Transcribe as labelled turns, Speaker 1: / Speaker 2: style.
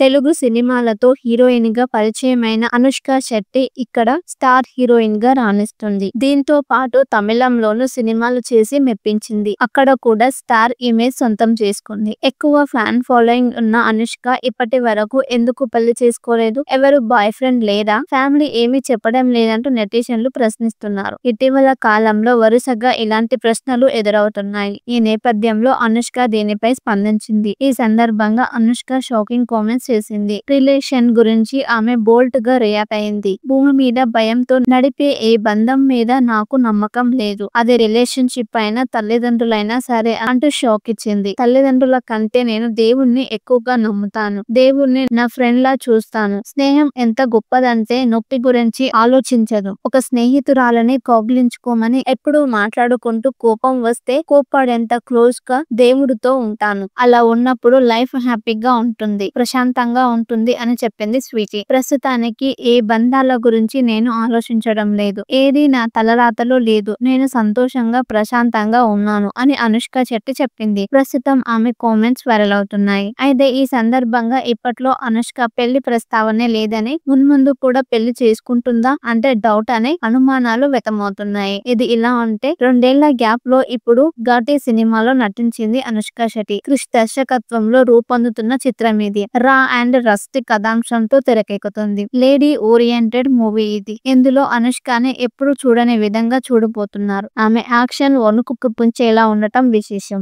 Speaker 1: తెలుగు సినిమాలతో హీరోయిన్ గా పరిచయమైన అనుష్క శెట్టి ఇక్కడ స్టార్ హీరోయిన్ గా రాణిస్తుంది. దీంతో పాటు తమిళంలోనూ సినిమాలు చేసి మెప్పించింది. అక్కడ కూడా స్టార్ ఇమేజ్ సొంతం చేసుకుంది. ఎక్కువ ఫ్యాన్ ఫాలోయింగ్ ఉన్న అనుష్క ఇప్పటి వరకు ఎందుకు పెళ్లి చేసుకోలేదు? ఎవరు బాయ్ ఫ్రెండ్ లేదా? ఫ్యామిలీ ఏమీ చెప్పడం లేదంటూ నెటిజన్లు ప్రశ్నిస్తున్నారు. ఇటీవల కాలంలో వరుసగా ఇలాంటి ప్రశ్నలు ఎదురవుతున్నాయి. ఈ నేపథ్యంలో అనుష్క దీనిపై స్పందించింది. ఈ సందర్భంగా అనుష్క షాకింగ్ కామెంట్స్ చేసింది. రిలేషన్ గురించి ఆమె బోల్డ్ గా రియాక్ట్ అయింది. భూమి మీద భయంతో నడిపే ఏ బంధం మీద నాకు నమ్మకం లేదు. అది రిలేషన్షిప్ అయినా తల్లిదండ్రులైనా సరే అంటూ షాక్ ఇచ్చింది. తల్లిదండ్రుల కంటే నేను దేవుణ్ణి ఎక్కువగా నమ్ముతాను. దేవుణ్ణి నా ఫ్రెండ్ లా చూస్తాను. స్నేహం ఎంత గొప్పదంటే నొప్పి గురించి ఆలోచించదు. ఒక స్నేహితురాలని కౌగిలించుకోమని ఎప్పుడూ మాట్లాడుకుంటూ కోపం వస్తే కోప్పడేంత క్లోజ్ గా దేవుడితో ఉంటాను. అలా ఉన్నప్పుడు లైఫ్ హ్యాపీగా ఉంటుంది, ప్రశాంతంగా ఉంటుంది అని చెప్పింది స్వీటీ. ప్రస్తుతానికి ఏ బంధాల గురించి నేను ఆలోచించడం లేదు. ఏది నా తలరాతలో లేదు. నేను సంతోషంగా ప్రశాంతంగా ఉన్నాను అని అనుష్క శెట్టి చెప్పింది. ప్రస్తుతం ఆమె కామెంట్స్ వైరల్ అవుతున్నాయి. అయితే ఈ సందర్భంగా ఇప్పట్లో అనుష్క పెళ్లి ప్రస్తావనే లేదని, మున్ముందు కూడా పెళ్లి చేసుకుంటుందా అంటే డౌట్ అనే అనుమానాలు వ్యక్తమవుతున్నాయి. ఇది ఇలా ఉంటే 2 ఏళ్ల గ్యాప్ లో ఇప్పుడు ఘాటి సినిమాలో నటించింది అనుష్క శెట్టి. క్రిష్ దర్శకత్వంలో రూపొందుతున్న చిత్రం ఇది. రా అండ్ రస్టిక్ కథాంశంతో తెరకెక్కుతుంది. లేడీ ఓరియంటెడ్ మూవీ ఇది. ఇందులో అనుష్కని ఎప్పుడు చూడని విధంగా చూడబోతున్నారు. ఆమె యాక్షన్ వణుకు పుంచేలా ఉండటం విశేషం.